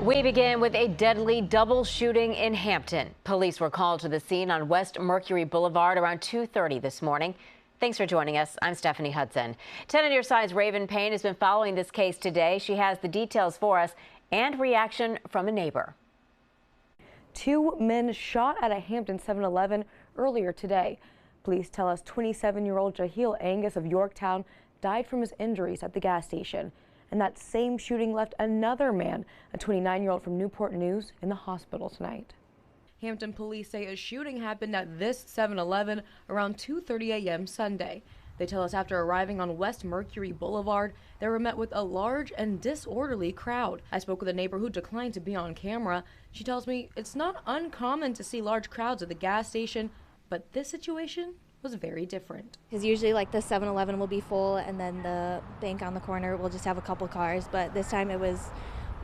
We begin with a deadly double shooting in Hampton. Police were called to the scene on West Mercury Boulevard around 2:30 this morning. Thanks for joining us. I'm Stephanie Hudson. 10 on your side's Raven Payne has been following this case today. She has the details for us and reaction from a neighbor. Two men shot at a Hampton 7-Eleven earlier today. Police tell us 27-year-old Jahil Angus of Yorktown died from his injuries at the gas station. And that same shooting left another man, a 29-year-old from Newport News, in the hospital tonight. Hampton police say a shooting happened at this 7-Eleven around 2:30 a.m. Sunday. They tell us after arriving on West Mercury Boulevard, they were met with a large and disorderly crowd. I spoke with a neighbor who declined to be on camera. She tells me it's not uncommon to see large crowds at the gas station, but this situation was very different. Because usually like the 7-Eleven will be full and then the bank on the corner will just have a couple cars, but this time it was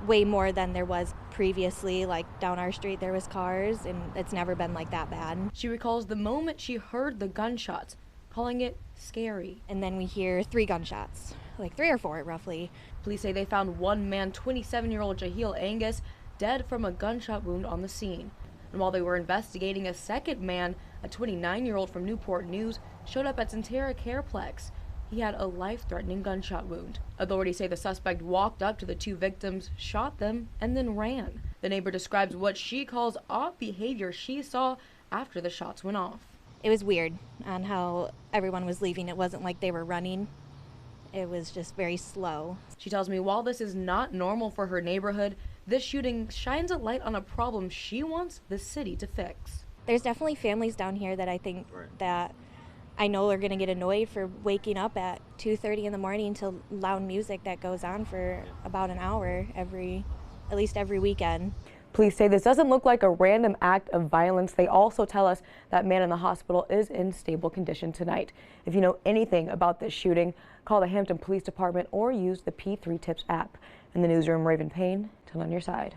way more than there was previously. Like down our street there was cars and it's never been like that bad. She recalls the moment she heard the gunshots, calling it scary. And then we hear 3 gunshots, like 3 or 4 roughly. Police say they found one man, 27-year-old Jahil Angus, dead from a gunshot wound on the scene. And while they were investigating, a second man, a 29-year-old from Newport News, showed up at Centera Careplex. He had a life-threatening gunshot wound. Authorities say the suspect walked up to the 2 victims, shot them, and then ran. The neighbor describes what she calls odd behavior she saw after the shots went off. It was weird on how everyone was leaving. It wasn't like they were running. It was just very slow. She tells me while this is not normal for her neighborhood, this shooting shines a light on a problem she wants the city to fix. There's definitely families down here that I think that I know are going to get annoyed for waking up at 2:30 in the morning to loud music that goes on for about an hour at least every weekend. Police say this doesn't look like a random act of violence. They also tell us that man in the hospital is in stable condition tonight. If you know anything about this shooting, call the Hampton Police Department or use the P3 Tips app. In the newsroom, Raven Payne, 10 on your side.